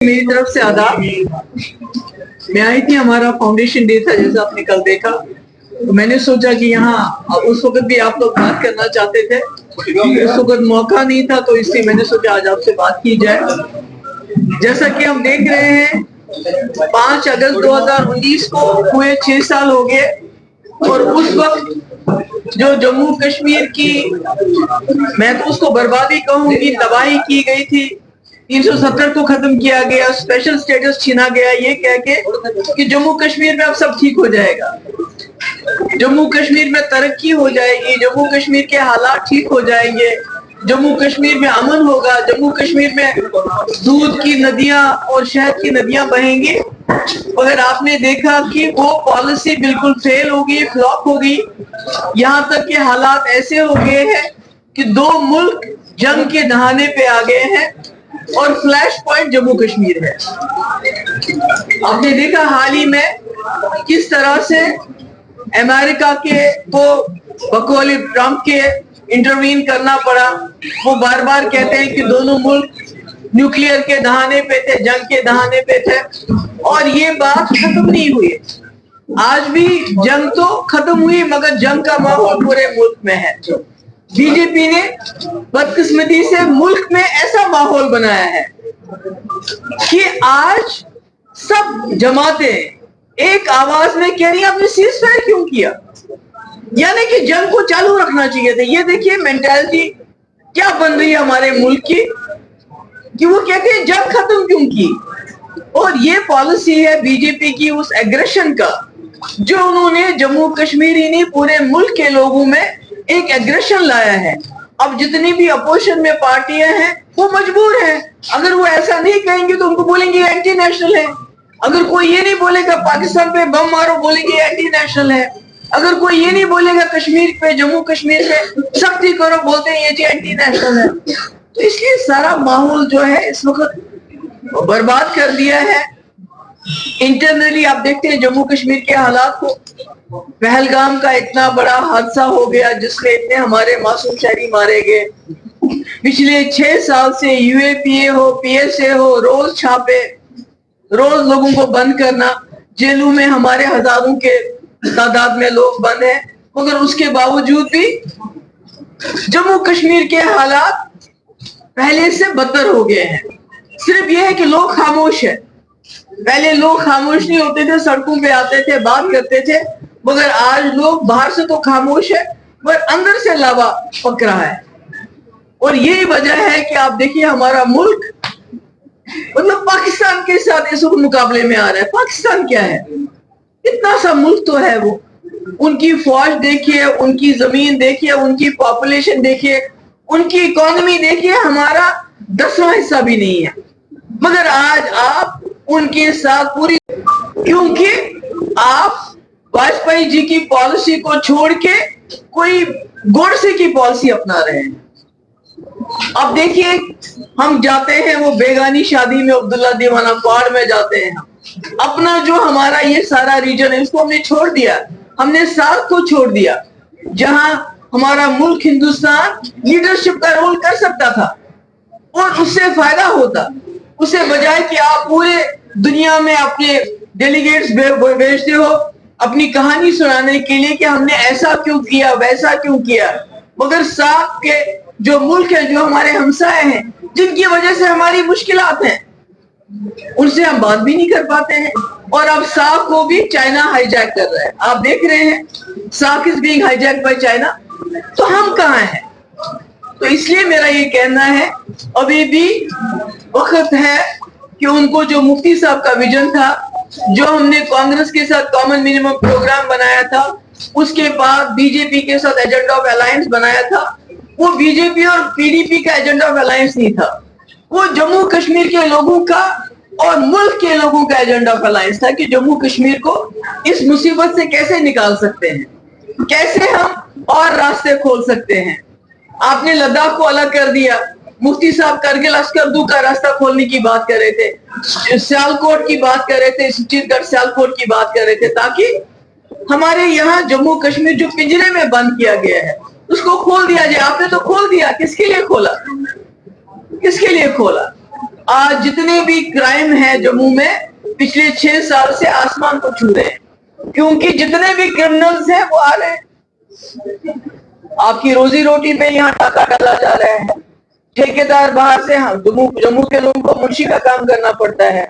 मेरी तरफ से आदाब। मैं आई थी, हमारा फाउंडेशन डे था जैसा आपने कल देखा, तो मैंने सोचा कि यहाँ उस वक्त भी आप लोग बात करना चाहते थे, उस वक्त मौका नहीं था, तो इसलिए मैंने सोचा आज आपसे बात की जाए। जैसा कि हम देख रहे हैं 5 अगस्त 2019 को हुए 6 साल हो गए, और उस वक्त जो जम्मू कश्मीर की, मैं तो उसको बर्बादी कहूंगी, तबाही की गई थी। 370 को खत्म किया गया, स्पेशल स्टेटस छीना गया ये कह के कि जम्मू कश्मीर में अब सब ठीक हो जाएगा, जम्मू कश्मीर में तरक्की हो जाएगी, जम्मू कश्मीर के हालात ठीक हो जाएंगे, जम्मू कश्मीर में अमन होगा, जम्मू कश्मीर में दूध की नदियां और शहद की नदियां बहेंगी। मगर आपने देखा कि वो पॉलिसी बिल्कुल फेल हो गई, फ्लॉप हो गई। यहाँ तक के हालात ऐसे हो गए हैं कि 2 मुल्क जंग के नहाने पे आ गए हैं, और फ्लैश पॉइंट जम्मू कश्मीर है। आपने देखा हाल ही में किस तरह से अमेरिका के को बकौल ट्रंप के इंटरवीन करना पड़ा। वो बार बार कहते हैं कि दोनों मुल्क न्यूक्लियर के दहाने पे थे, जंग के दहाने पे थे, और ये बात खत्म नहीं हुई। आज भी जंग तो खत्म हुई, मगर जंग का माहौल पूरे मुल्क में है। बीजेपी ने बदकिस्मती से मुल्क में ऐसा माहौल बनाया है कि आज सब जमातें एक आवाज में कह रही है आपने सीज फायर क्यों किया, यानी कि जंग को चालू रखना चाहिए था। ये देखिए मेंटालिटी क्या बन रही है हमारे मुल्क की, कि वो कहते हैं जंग खत्म क्यों की। और ये पॉलिसी है बीजेपी की उस एग्रेशन का, जो उन्होंने जम्मू कश्मीर ही नहीं पूरे मुल्क के लोगों में एक एग्रेशन लाया है। अब जितनी भी अपोजिशन में पार्टियां हैं वो मजबूर हैं, अगर वो ऐसा नहीं कहेंगे तो उनको बोलेंगे एंटी नेशनल है। अगर कोई ये नहीं बोलेगा पाकिस्तान पे बम मारो, बोलेंगे एंटी नेशनल है। अगर कोई ये नहीं बोलेगा कश्मीर पे, जम्मू कश्मीर पे सख्ती करो, बोलते हैं ये एंटी नेशनल है। तो इसलिए सारा माहौल जो है इस वक्त बर्बाद कर दिया है। इंटरनली आप देखते हैं जम्मू कश्मीर के हालात को, पहलगाम का इतना बड़ा हादसा हो गया जिसमें इतने हमारे मासूम शहरी मारे गए। पिछले 6 साल से यूएपीए हो, पीएसए हो, रोज छापे, रोज लोगों को बंद करना, जेलों में हमारे हजारों के तादाद में लोग बंद हैं, मगर उसके बावजूद भी जम्मू कश्मीर के हालात पहले से बदतर हो गए हैं। सिर्फ यह है कि लोग खामोश है। पहले लोग खामोश नहीं होते थे, सड़कों पे आते थे, बात करते थे, मगर आज लोग बाहर से तो खामोश है पर अंदर से लावा पक रहा है। और यही वजह है कि आप देखिए हमारा मुल्क मतलब पाकिस्तान के साथ इस मुकाबले में आ रहा है। पाकिस्तान क्या है, इतना सा मुल्क तो है वो, उनकी फौज देखिए, उनकी जमीन देखिए, उनकी पॉपुलेशन देखिए, उनकी इकोनॉमी देखिए, हमारा 10वां हिस्सा भी नहीं है। मगर आज आप उनके साथ पूरी, क्योंकि आप वाजपेयी जी की पॉलिसी को छोड़ के कोई गोडसे की पॉलिसी अपना रहे हैं। अब देखिए हम जाते हैं वो बेगानी शादी में, अब्दुल्ला दीवाना क्वाड में जाते हैं, अपना जो हमारा ये सारा रीजन है इसको हमने छोड़ दिया, हमने साथ को छोड़ दिया, जहां हमारा मुल्क हिंदुस्तान लीडरशिप का रोल कर सकता था और उससे फायदा होता। उससे बजाय कि आप पूरे दुनिया में अपने डेलीगेट्स भेजते हो अपनी कहानी सुनाने के लिए कि हमने ऐसा क्यों किया, वैसा क्यों किया, मगर साथ के जो मुल्क है, जो हमारे हमसाए हैं, जिनकी वजह से हमारी मुश्किलात हैं, उनसे हम बात भी नहीं कर पाते हैं। और अब साख को भी चाइना हाईजैक कर रहा है। आप देख रहे हैं साख is being hijack by China, तो हम कहां हैं। तो इसलिए मेरा ये कहना है अभी भी वक्त है कि उनको जो मुफ्ती साहब का विजन था, जो हमने कांग्रेस के साथ कॉमन मिनिमम प्रोग्राम बनाया था, उसके बाद बीजेपी के साथ एजेंडा ऑफ अलायंस बनाया था, वो बीजेपी और पीडीपी का एजेंडा ऑफ अलायंस नहीं था, वो जम्मू कश्मीर के लोगों का और मुल्क के लोगों का एजेंडा ऑफ अलायंस था कि जम्मू कश्मीर को इस मुसीबत से कैसे निकाल सकते हैं, कैसे हम और रास्ते खोल सकते हैं। आपने लद्दाख को अलग कर दिया, मुफ्ती साहब करगिल अस्करदू का रास्ता खोलने की बात कर रहे थे, सियालकोट की बात कर रहे थे, चित्तगढ़ सियालकोट की बात कर रहे थे, ताकि हमारे यहाँ जम्मू कश्मीर जो पिंजरे में बंद किया गया है उसको खोल दिया जाए। आपने तो खोल दिया, किसके लिए खोला, किसके लिए खोला। आज जितने भी क्राइम है जम्मू में पिछले 6 साल से आसमान को छू रहे हैं, क्योंकि जितने भी क्रिमिनल्स हैं वो आ रहे हैं। आपकी रोजी रोटी पे यहाँ टाका डाला जा रहा है, ठेकेदार बाहर से, हम जम्मू के लोगों को मुंशी का काम करना पड़ता है,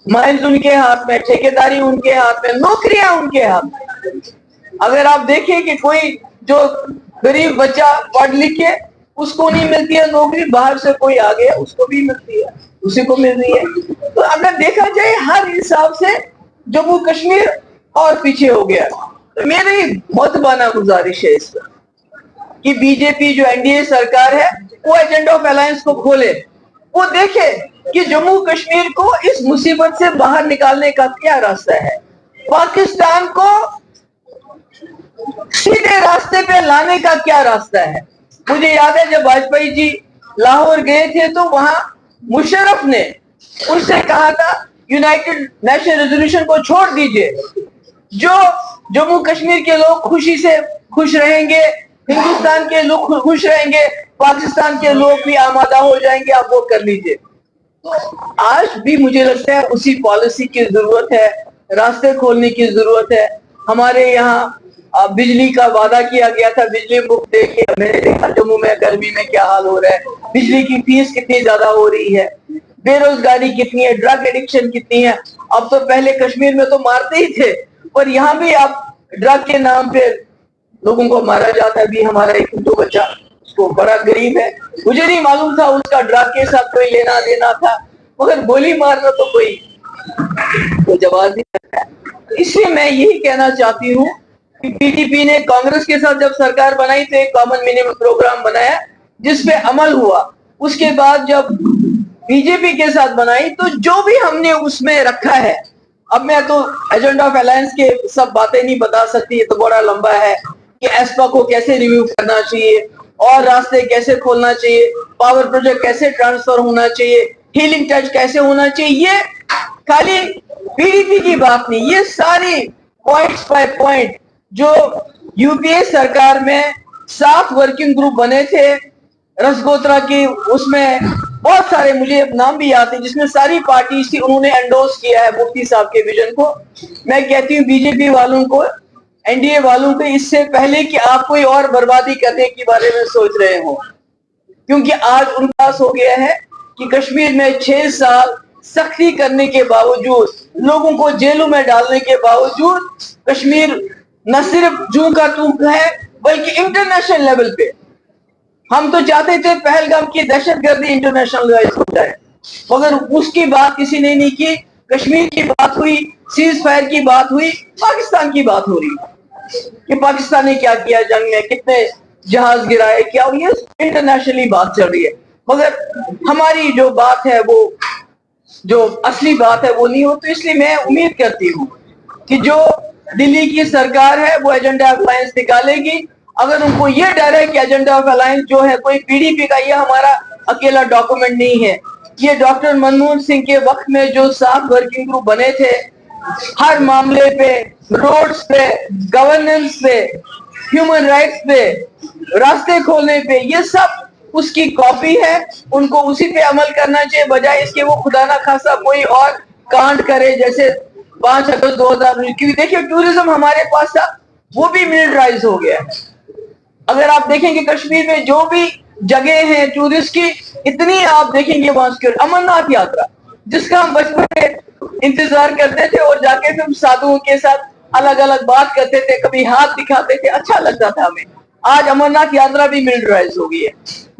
माइंस उनके हाथ में, ठेकेदारी उनके हाथ में, नौकरियां उनके हाथ में। अगर आप देखें कि कोई जो गरीब बच्चा पढ़ लिख के उसको नहीं मिलती है नौकरी, बाहर से कोई आ गया उसको भी मिलती है, उसी को मिल रही है। तो अगर देखा जाए हर हिसाब से जम्मू कश्मीर और पीछे हो गया। तो मेरी मुतबाना गुजारिश है इस पर कि बीजेपी जो एनडीए सरकार है वो एजेंडा ऑफ अलायंस को खोले, वो देखे कि जम्मू कश्मीर को इस मुसीबत से बाहर निकालने का क्या रास्ता है, पाकिस्तान को सीधे रास्ते पे लाने का क्या रास्ता है। मुझे याद है जब वाजपेयी जी लाहौर गए थे तो वहां मुशर्रफ ने उनसे कहा था यूनाइटेड नेशन रेजोल्यूशन को छोड़ दीजिए, जो जम्मू कश्मीर के लोग खुशी से खुश रहेंगे, हिंदुस्तान के लोग खुश रहेंगे, पाकिस्तान के लोग भी आमादा हो जाएंगे, आप वो कर लीजिए। तो आज भी मुझे लगता है उसी पॉलिसी की जरूरत है, रास्ते खोलने की जरूरत है। हमारे यहाँ बिजली का वादा किया गया था, बिजली मुफ्त देके, मैंने देखा जम्मू में गर्मी में क्या हाल हो रहा है, बिजली की फीस कितनी ज्यादा हो रही है, बेरोजगारी कितनी है, ड्रग एडिक्शन कितनी है। अब तो पहले कश्मीर में तो मारते ही थे, पर यहाँ भी आप ड्रग के नाम पे लोगों को मारा जाता है। भी हमारा एक हिंदू बच्चा, उसको बड़ा गरीब है, मुझे नहीं मालूम था उसका ड्रग के साथ कोई लेना देना था, मगर गोली मारना तो कोई जवाब नहीं। इसलिए मैं यही कहना चाहती हूँ कि पीडीपी ने कांग्रेस के साथ जब सरकार बनाई तो एक कॉमन मिनिमम प्रोग्राम बनाया जिसपे अमल हुआ। उसके बाद जब बीजेपी के साथ बनाई तो जो भी हमने उसमें रखा है, अब मैं तो एजेंडा ऑफ अलायंस के सब बातें नहीं बता सकती, ये तो बड़ा लंबा है कि एस्पा को कैसे रिव्यू करना चाहिए और रास्ते कैसे खोलना चाहिए, पावर प्रोजेक्ट कैसे ट्रांसफर होना चाहिए, हीलिंग टच कैसे होना चाहिए। ये खाली पीडीपी की बात नहीं, ये सारी पॉइंट्स बाय पॉइंट जो यूपीए सरकार में 7 वर्किंग ग्रुप बने थे रसगोत्रा की, उसमें बहुत सारे मुझे नाम भी याद है जिसमें सारी पार्टीज थी, उन्होंने एंडोर्स किया है मुफ्ती साहब के विजन को। मैं कहती हूँ बीजेपी वालों को, एनडीए वालों को, इससे पहले कि आप कोई और बर्बादी करने के बारे में सोच रहे हो, क्योंकि आज उनके पास हो गया है कि कश्मीर में 6 साल सख्ती करने के बावजूद, लोगों को जेलों में डालने के बावजूद, कश्मीर न सिर्फ जू का तू है बल्कि इंटरनेशनल लेवल पे, हम तो चाहते थे पहलगाम की दहशतगर्दी इंटरनेशनलाइज हो जाए, मगर उसकी बात किसी ने नहीं की। कश्मीर की बात हुई, सीज फायर की बात हुई, पाकिस्तान की बात हो रही कि पाकिस्तान ने क्या किया जंग में, कितने जहाज गिराए, क्या हुई, इंटरनेशनली बात चल रही है, मगर हमारी जो बात है वो, जो असली बात है वो नहीं हो। तो इसलिए मैं उम्मीद करती हूँ कि जो दिल्ली की सरकार है वो एजेंडा ऑफ अलायंस निकालेगी। अगर उनको ये डर है कि एजेंडा ऑफ अलायंस जो है कोई पीडीपी का, ये हमारा अकेला डॉक्यूमेंट नहीं है, ये डॉक्टर मनमोहन सिंह के वक्त में जो 7 वर्किंग ग्रुप बने थे, हर मामले पे, रोड्स पे, गवर्नेंस पे, ह्यूमन राइट्स पे, रास्ते खोलने पे, ये सब उसकी कॉपी है। उनको उसी पे अमल करना चाहिए, बजाय इसके वो खुदा ना खासा कोई और कांड करे जैसे 5 अगस्त 2019। क्योंकि देखिए टूरिज्म हमारे पास था, वो भी मिलिटराइज हो गया। अगर आप देखेंगे कश्मीर में जो भी जगह है टूरिस्ट की, इतनी आप देखेंगे वहां सिक्योरिटी। अमरनाथ यात्रा जिसका हम बचपन में इंतजार करते थे और जाके फिर साधुओं के साथ अलग अलग बात करते थे, कभी हाथ दिखाते थे, अच्छा लगता था हमें। आज अमरनाथ यात्रा भी मिलिटराइज हो गई है,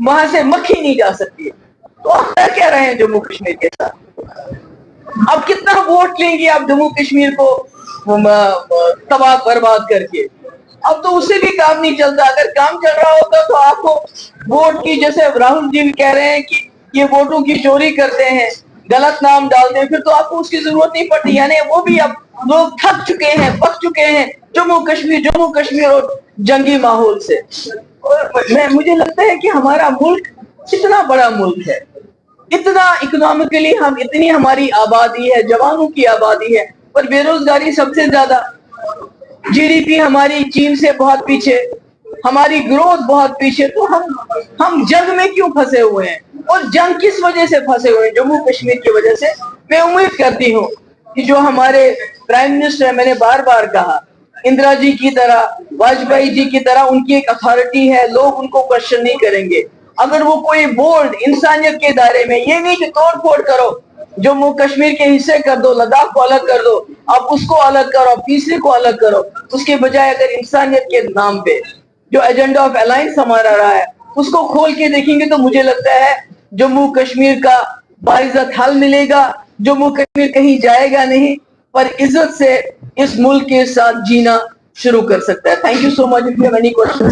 वहां से मक्खी नहीं जा सकती है। तो आप क्या रहे हैं जम्मू कश्मीर के साथ? अब कितना वोट लेंगे आप जम्मू कश्मीर को तबाह बर्बाद करके? अब तो उससे भी काम नहीं चलता। अगर काम चल रहा होता तो आपको वोट की, जैसे राहुल जी कह रहे हैं कि ये वोटों की चोरी करते हैं, गलत नाम डालते हैं, फिर तो आपको उसकी जरूरत नहीं पड़ती। यानी वो भी अब लोग थक चुके हैं, पक चुके हैं जम्मू कश्मीर और जंगी माहौल से। और मुझे लगता है कि हमारा मुल्क इतना बड़ा मुल्क है, इतना इकोनॉमिकली हम, इतनी हमारी आबादी है, जवानों की आबादी है, पर बेरोजगारी सबसे ज्यादा, जीडीपी हमारी चीन से बहुत पीछे, हमारी ग्रोथ बहुत पीछे। तो हम जंग में क्यों फंसे हुए हैं? اور جنگ کس وجہ سے پھنسے ہوئے ہیں؟ جموں کشمیر کی وجہ سے. میں امید کرتی ہوں کہ جو ہمارے پرائم منسٹر، میں نے بار بار کہا، اندرا جی کی طرح، واجپئی جی کی طرح ان کی ایک اتھارٹی ہے، لوگ ان کو کوشچن نہیں کریں گے. اگر وہ کوئی بولڈ انسانیت کے دائرے میں، یہ نہیں کہ توڑ پھوڑ کرو، جموں کشمیر کے حصے کر دو، لداخ کو الگ کر دو، اب اس کو الگ کرو، تیسرے کو الگ کرو، اس کے بجائے اگر انسانیت کے نام پہ جو ایجنڈا آف الائنس ہمارا رہا ہے اس کو کھول کے دیکھیں گے تو مجھے لگتا ہے جموں کشمیر کا باعزت حل ملے گا. جموں کشمیر کہیں جائے گا نہیں، پر عزت سے اس ملک کے ساتھ جینا شروع کر سکتا ہے. Thank you so much.